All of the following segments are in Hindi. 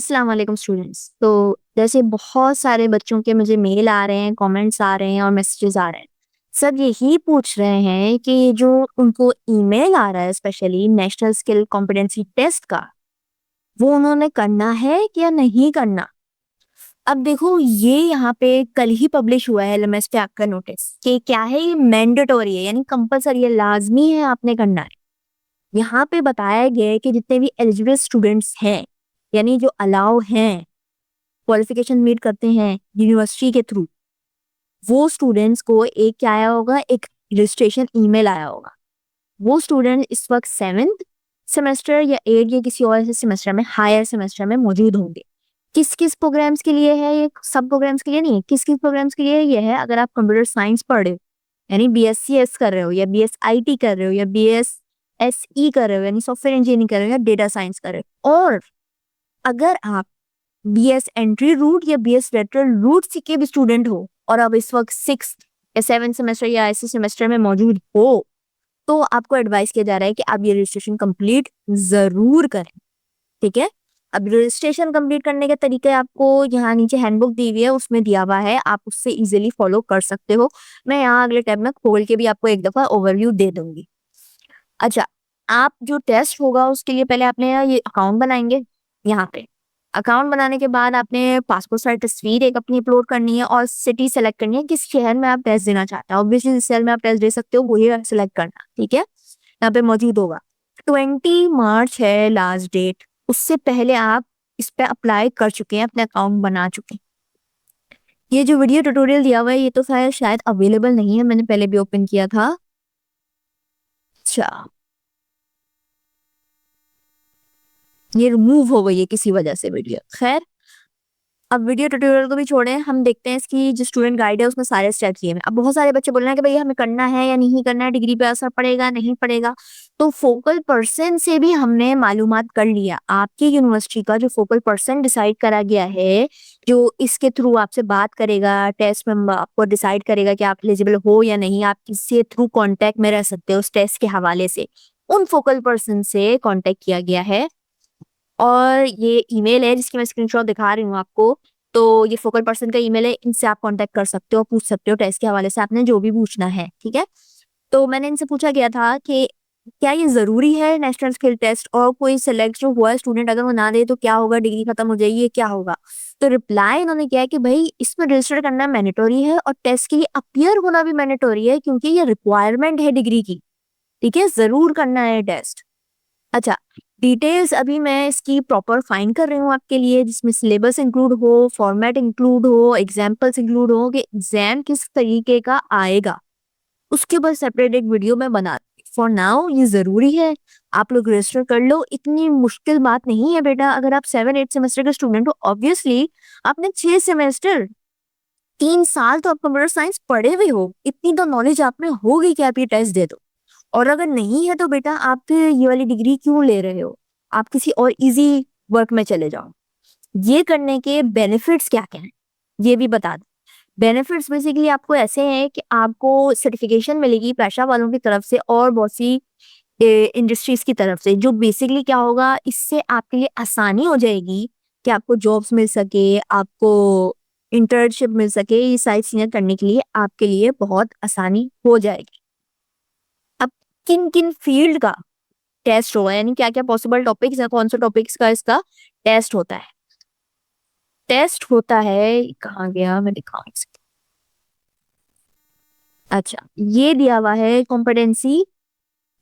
अस्सलाम वालेकुम स्टूडेंट्स। तो जैसे बहुत सारे बच्चों के मुझे मेल आ रहे हैं, कमेंट्स आ रहे हैं और मैसेजेस आ रहे हैं। सब यही पूछ रहे हैं कि जो उनको ईमेल आ रहा है specially national skill competency test का, वो उन्होंने करना है या नहीं करना। अब देखो ये यहाँ पे कल ही पब्लिश हुआ है एलएमएस पे आपका नोटिस कि क्या है, ये मैंडेटोरी है यानी कंपलसरी है, लाजमी है, आपने करना है। यहाँ पे बताया गया है कि जितने भी एलिजिबल स्टूडेंट्स हैं यानी जो अलाउ हैं, क्वालिफिकेशन मीट करते हैं यूनिवर्सिटी के थ्रू, वो स्टूडेंट्स को एक क्या आया होगा, एक रजिस्ट्रेशन ईमेल आया होगा। वो स्टूडेंट इस वक्त 7th सेमेस्टर या 8 या किसी और ऐसे सेमेस्टर में, हायर सेमेस्टर में मौजूद होंगे। किस किस प्रोग्राम्स के लिए है ये, सब प्रोग्राम्स के लिए नहीं है, किस किस प्रोग्राम्स के लिए ये है। अगर आप कंप्यूटर साइंस पढ़ रहे हो यानी BSc कर रहे हो या BSIT कर रहे हो या BSSE कर रहे हो यानी सॉफ्टवेयर इंजीनियरिंग कर रहे हो या डेटा साइंस कर रहे हो, और अगर आप BS एंट्री रूट या BS लेटरल रूट के भी स्टूडेंट हो और अब इस वक्त 6th या 7th सेमेस्टर या ऐसे सेमेस्टर में मौजूद हो, तो आपको एडवाइस किया जा रहा है कि आप ये रजिस्ट्रेशन कंप्लीट जरूर करें। ठीक है। अब रजिस्ट्रेशन कंप्लीट करने के तरीके आपको यहाँ नीचे हैंडबुक दी हुई है, उसमें दिया हुआ है, आप उससे इजीली फॉलो कर सकते हो। मैं यहाँ अगले टैब में खोल के भी आपको एक दफा ओवरव्यू दे दूंगी। अच्छा, आप जो टेस्ट होगा उसके लिए पहले आपने ये अकाउंट बनाएंगे। यहाँ पे अकाउंट बनाने के बाद आपने पासपोर्ट साइज तस्वीर एक अपनी अपलोड करनी है और सिटी सेलेक्ट करनी है, किस शहर में आप टेस्ट देना चाहते हैं। ऑब्वियसली जिस शहर में आप टेस्ट दे सकते हो वही सेलेक्ट करना। ठीक है, यहाँ पे मौजूद होगा। 20 मार्च है लास्ट डेट, उससे पहले आप इस पे अप्लाई कर चुके हैं, अपने अकाउंट बना चुके हैं। ये जो वीडियो ट्यूटोरियल दिया हुआ है ये तो शायद अवेलेबल नहीं है, मैंने पहले भी ओपन किया था। अच्छा, ये रिमूव हो गई है किसी वजह से वीडियो। खैर, अब वीडियो ट्यूटोरियल को भी छोड़ें, हम देखते हैं इसकी जो स्टूडेंट गाइड है उसमें सारे स्टेप्स दिए हैं। अब बहुत सारे बच्चे बोल रहे हैं कि भाई हमें करना है या नहीं करना है, डिग्री पे असर पड़ेगा नहीं पड़ेगा। तो फोकल पर्सन से भी हमने मालूमात कर लिया। आपकी यूनिवर्सिटी का जो फोकल पर्सन डिसाइड करा गया है, जो इसके थ्रू आपसे बात करेगा, टेस्ट में आपको डिसाइड करेगा कि आप एलिजिबल हो या नहीं, आप किससे थ्रू कॉन्टेक्ट में रह सकते हो उस टेस्ट के हवाले से, उन फोकल पर्सन से कॉन्टेक्ट किया गया है। और ये ईमेल है जिसकी मैं स्क्रीनशॉट दिखा रही हूँ आपको। तो ये फोकल पर्सन का ईमेल है, इनसे आप कांटेक्ट कर सकते हो, पूछ सकते हो टेस्ट के हवाले से आपने जो भी पूछना है। ठीक है, तो मैंने इनसे पूछा गया था कि क्या ये जरूरी है नेशनल स्किल टेस्ट, और कोई सिलेक्ट जो हुआ है स्टूडेंट अगर वो ना दे तो क्या होगा, डिग्री खत्म हो जाएगी, ये क्या होगा। तो रिप्लाई इन्होंने किया है कि भाई इसमें रजिस्टर करना मैंडेटोरी है और टेस्ट के लिए अपीयर होना भी मैंडेटोरी है, क्योंकि ये रिक्वायरमेंट है डिग्री की। ठीक है, जरूर करना है टेस्ट। अच्छा, डिटेल्स अभी मैं इसकी प्रॉपर फाइंड कर रही हूँ आपके लिए, जिसमें सिलेबस इंक्लूड हो, फॉर्मेट इंक्लूड हो, एग्जाम्पल्स इंक्लूड हो कि एग्जाम किस तरीके का आएगा। उसके बाद सेपरेट एक वीडियो में बना। फॉर नाउ ये जरूरी है, आप लोग रजिस्टर कर लो, इतनी मुश्किल बात नहीं है बेटा। अगर आप 7-8 सेमेस्टर के स्टूडेंट हो, ऑब्वियसली आपने 6 सेमेस्टर 3 साल तो आप कंप्यूटर साइंस पढ़े हुए हो, इतनी तो नॉलेज आप में होगी कि आप ये टेस्ट दे दो। और अगर नहीं है तो बेटा आप फिर ये वाली डिग्री क्यों ले रहे हो, आप किसी और इजी वर्क में चले जाओ। ये करने के बेनिफिट्स क्या क्या हैं ये भी बता दो। बेनिफिट्स बेसिकली आपको ऐसे हैं कि आपको सर्टिफिकेशन मिलेगी पेशा वालों की तरफ से और बहुत सी इंडस्ट्रीज की तरफ से, जो बेसिकली क्या होगा, इससे आपके लिए आसानी हो जाएगी कि आपको जॉब्स मिल सके, आपको इंटर्नशिप मिल सके। ये सारी चीजें करने के लिए आपके लिए बहुत आसानी हो जाएगी। अब किन किन फील्ड का टेस्ट होगा, यानी क्या क्या पॉसिबल टॉपिक्स है, कौन से टॉपिक्स का इसका टेस्ट होता है। टेस्ट होता है, कहाँ गया, मैं दिखाऊं इसको। अच्छा, ये दिया हुआ है कॉम्पिटेंसी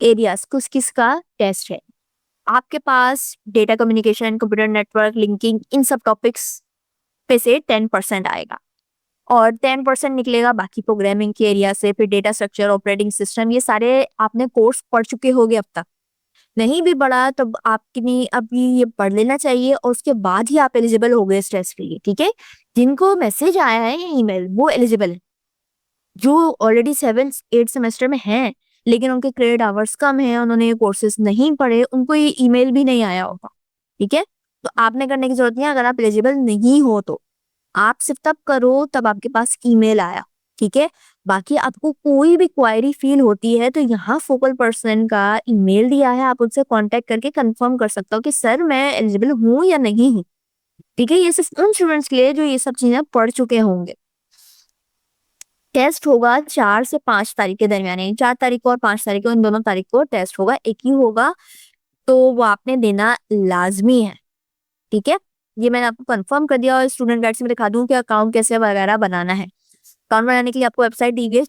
एरियाज, किस किस का टेस्ट है। आपके पास data communication, computer network, linking, इन सब टॉपिक्स पे से 10% आएगा और 10% निकलेगा बाकी प्रोग्रामिंग के एरिया से। फिर डेटा स्ट्रक्चर, ऑपरेटिंग सिस्टम, ये सारे आपने कोर्स पढ़ चुके होंगे अब तक। नहीं भी पढ़ा तो आपके लिए अभी ये पढ़ लेना चाहिए और उसके बाद ही आप एलिजिबल हो गए इस टेस्ट के लिए। ठीक है, जिनको मैसेज आया है या ईमेल वो एलिजिबल है। जो ऑलरेडी 7-8 सेमेस्टर में हैं लेकिन उनके क्रेडिट आवर्स कम है, उन्होंने ये कोर्सेज नहीं पढ़े, उनको ये ईमेल भी नहीं आया होगा। ठीक है, तो आपने करने की जरूरत नहीं है। अगर आप एलिजिबल नहीं हो तो आप सिर्फ तब करो तब आपके पास ईमेल आया। ठीक है, बाकी आपको कोई भी क्वायरी फील होती है तो यहाँ फोकल पर्सन का ईमेल दिया है, आप उनसे कांटेक्ट करके कंफर्म कर सकते हो कि सर मैं एलिजिबल हूँ या नहीं हूँ। ठीक है, ये सिर्फ उन स्टूडेंट्स के लिए जो ये सब चीजें पढ़ चुके होंगे। टेस्ट होगा 4 से 5 तारीख के दरमियान, यानी 4 तारीख को और 5 तारीख को, इन दोनों तारीख को टेस्ट होगा, एक ही होगा, तो वो आपने देना लाजमी है। ठीक है, ये मैंने आपको कंफर्म कर दिया, और स्टूडेंट गाइड से मैं दिखा दूं कि अकाउंट कैसे वगैरह बनाना है। अकाउंट बनाने के लिए आपको वेबसाइट दी गई,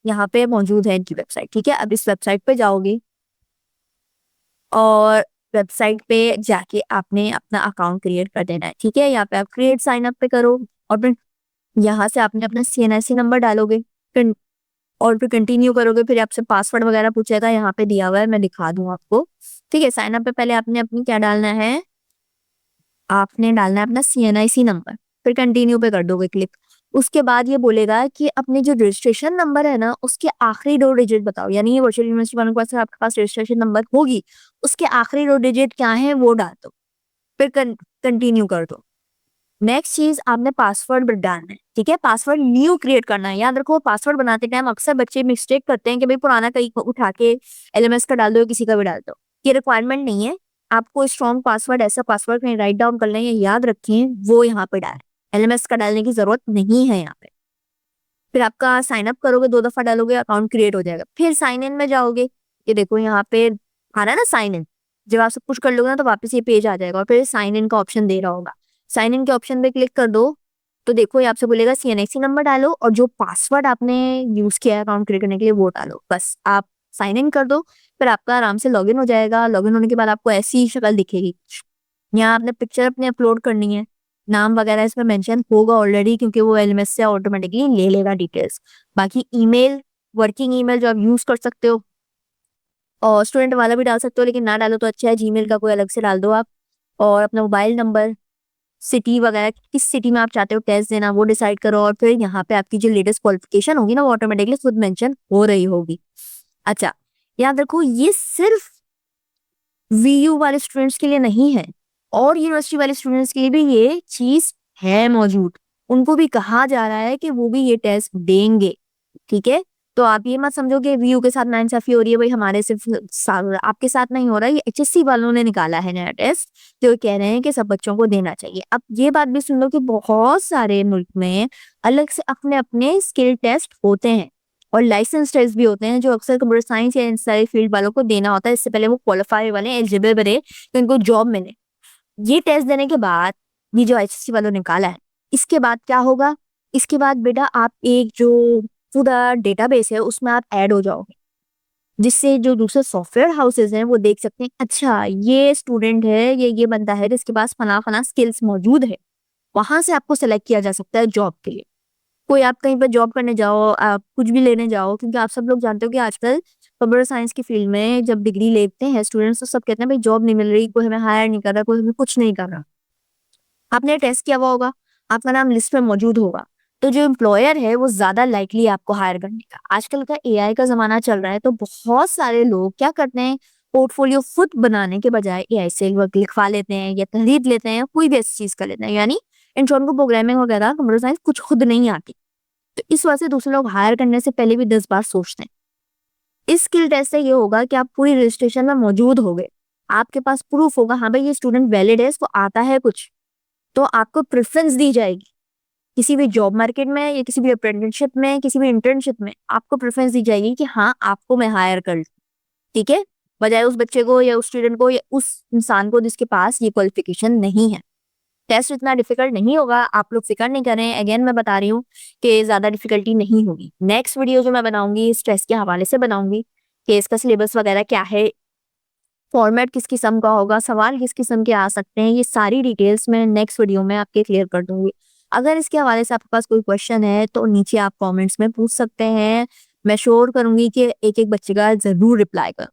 यहाँ पे मौजूद है इनकी वेबसाइट। ठीक है, अब इस वेबसाइट पे जाओगे और वेबसाइट पे जाके आपने अपना अकाउंट क्रिएट कर देना है। ठीक है, यहाँ पे आप क्रिएट साइन अप पे करो, और फिर यहाँ से आपने अपना CNIC नंबर डालोगे, फिर और फिर कंटिन्यू करोगे, फिर आपसे पासवर्ड वगैरह पूछेगा, यहाँ पे दिया हुआ है, मैं दिखा दूं आपको। ठीक है, साइन अप पे पहले आपने अपनी क्या डालना है, आपने डालना है अपना CNIC नंबर, फिर कंटिन्यू पे कर दोगे क्लिक। उसके बाद ये बोलेगा कि अपने जो रजिस्ट्रेशन नंबर है ना, उसके आखिरी 2 डिजिट बताओ, यानी ये वर्चुअल यूनिवर्सिटी वालों के पास आपके पास रजिस्ट्रेशन नंबर होगी, उसके आखिरी 2 डिजिट क्या है वो डाल दो, फिर कंटिन्यू कर दो। नेक्स्ट चीज, आपने पासवर्ड डालना है। ठीक है, पासवर्ड न्यू क्रिएट करना है। याद रखो, पासवर्ड बनाते टाइम अक्सर बच्चे मिस्टेक करते हैं कि भाई पुराना कहीं उठा के LMS का डाल दो, किसी का भी डाल दो। ये रिक्वायरमेंट नहीं है, आपको स्ट्रॉन्ग पासवर्ड, ऐसा पासवर्ड कहीं राइट डाउन कर लें या याद रखें, वो यहाँ पे डालें। LMS का डालने की जरूरत नहीं है यहाँ पे। फिर आपका साइन अप करोगे, 2 दफा डालोगे, अकाउंट क्रिएट हो जाएगा। फिर साइन इन में जाओगे, ये देखो यहाँ पे आ रहा है ना साइन इन। जब आप सब कुछ कर लोगे ना, तो वापस ये पेज आ जाएगा, और फिर साइन इन का ऑप्शन दे रहा होगा। साइन इन के ऑप्शन पे क्लिक कर दो, तो देखो ये आपसे बोलेगा CNIC नंबर डालो, और जो पासवर्ड आपने यूज किया है अकाउंट क्रिएट करने के लिए वो डालो। बस आप साइन इन कर दो, फिर आपका आराम से लॉगिन हो जाएगा। लॉगिन होने के बाद आपको ऐसी शक्ल दिखेगी। यहाँ आपने पिक्चर अपने अपलोड करनी है, नाम वगैरह इसमें मेंशन होगा ऑलरेडी, क्योंकि वो LMS से ऑटोमेटिकली ले लेगा डिटेल्स। बाकी ईमेल, वर्किंग ईमेल जो आप यूज कर सकते हो, और स्टूडेंट वाला भी डाल सकते हो, लेकिन ना डालो तो अच्छा है, जीमेल का कोई अलग से डाल दो आप। और अपना मोबाइल नंबर, सिटी वगैरह, किस सिटी में आप चाहते हो टेस्ट देना वो डिसाइड करो, और फिर यहाँ पे आपकी जो लेटेस्ट क्वालिफिकेशन होगी ना, वो ऑटोमेटिकली खुद मेंशन हो रही होगी। अच्छा, याद रखो, ये सिर्फ VU वाले स्टूडेंट्स के लिए नहीं है, और यूनिवर्सिटी वाले स्टूडेंट्स के लिए भी ये चीज है मौजूद। उनको भी कहा जा रहा है कि वो भी ये टेस्ट देंगे। ठीक है, तो आप ये मत समझो कि VU के साथ नाइंसाफी हो रही है, भाई हमारे सिर्फ आपके साथ नहीं हो रहा है। ये HSC वालों ने निकाला है नया टेस्ट, जो कह रहे हैं कि सब बच्चों को देना चाहिए। अब ये बात भी सुन लो कि बहुत सारे मुल्क में अलग से अपने अपने स्किल टेस्ट होते हैं, और लाइसेंस टेस्ट भी होते हैं, जो अक्सर कंप्यूटर साइंस या इन सारी फील्ड वालों को देना होता है, इससे पहले वो क्वालिफाई वाले एलिजिबल बने तो इनको जॉब मिले। ये टेस्ट देने के बाद, ये जो HSC वालों ने निकाला है, इसके बाद क्या होगा, इसके बाद बेटा आप एक जो पूरा डेटाबेस है उसमें आप ऐड हो जाओगे, जिससे जो दूसरे सॉफ्टवेयर हाउसेज हैं वो देख सकते हैं, अच्छा ये स्टूडेंट है, ये बंदा है जिसके पास फला फला स्किल्स मौजूद है। वहां से आपको सेलेक्ट किया जा सकता है जॉब के लिए। कोई आप कहीं पर जॉब करने जाओ, आप कुछ भी लेने जाओ, क्योंकि आप सब लोग जानते हो कि आजकल कंप्यूटर साइंस की फील्ड में जब डिग्री लेते हैं स्टूडेंट्स, तो सब कहते हैं भाई जॉब नहीं मिल रही, कोई हमें हायर नहीं कर रहा, कोई हमें कुछ नहीं कर रहा। आपने टेस्ट किया हुआ होगा, आपका नाम लिस्ट में मौजूद होगा, तो जो एम्प्लॉयर है वो ज्यादा लाइकली आपको हायर करने का। आजकल का AI का जमाना चल रहा है, तो बहुत सारे लोग क्या करते हैं, पोर्टफोलियो खुद बनाने के बजाय AI से वर्क लिखवा लेते हैं या खरीद लेते हैं, कोई भी ऐसी चीज कर लेते हैं। यानी इंसान को प्रोग्रामिंग वगैरह कंप्यूटर साइंस कुछ खुद नहीं आती, तो इस वजह से दूसरे लोग हायर करने से पहले भी 10 बार सोचते हैं। इस स्किल टेस्ट से ये होगा कि आप पूरी रजिस्ट्रेशन में मौजूद होगे, आपके पास प्रूफ होगा, हाँ भाई ये स्टूडेंट वैलिड है, इसको आता है कुछ, तो आपको प्रेफरेंस दी जाएगी किसी भी जॉब मार्केट में या किसी भी अप्रेंटिसशिप में, किसी भी इंटर्नशिप में आपको प्रेफरेंस दी जाएगी कि हाँ आपको मैं हायर कर लूं। ठीक है, बजाय उस बच्चे को या उस स्टूडेंट को या उस इंसान को जिसके पास ये क्वालिफिकेशन नहीं है। टेस्ट इतना डिफिकल्ट नहीं होगा, आप लोग फिक्र नहीं करें। अगेन मैं बता रही हूँ कि ज्यादा डिफिकल्टी नहीं होगी। नेक्स्ट वीडियो जो मैं बनाऊंगी इस टेस्ट के हवाले से बनाऊंगी कि इसका सिलेबस वगैरह क्या है, फॉर्मेट किस किस्म का होगा, सवाल किस किस्म के आ सकते हैं, ये सारी डिटेल्स मैं नेक्स्ट वीडियो में आपके क्लियर कर दूंगी। अगर इसके हवाले से आपके पास कोई क्वेश्चन है तो नीचे आप कमेंट्स में पूछ सकते हैं, मैं श्योर करूंगी कि एक एक बच्चे का जरूर रिप्लाई करूँ।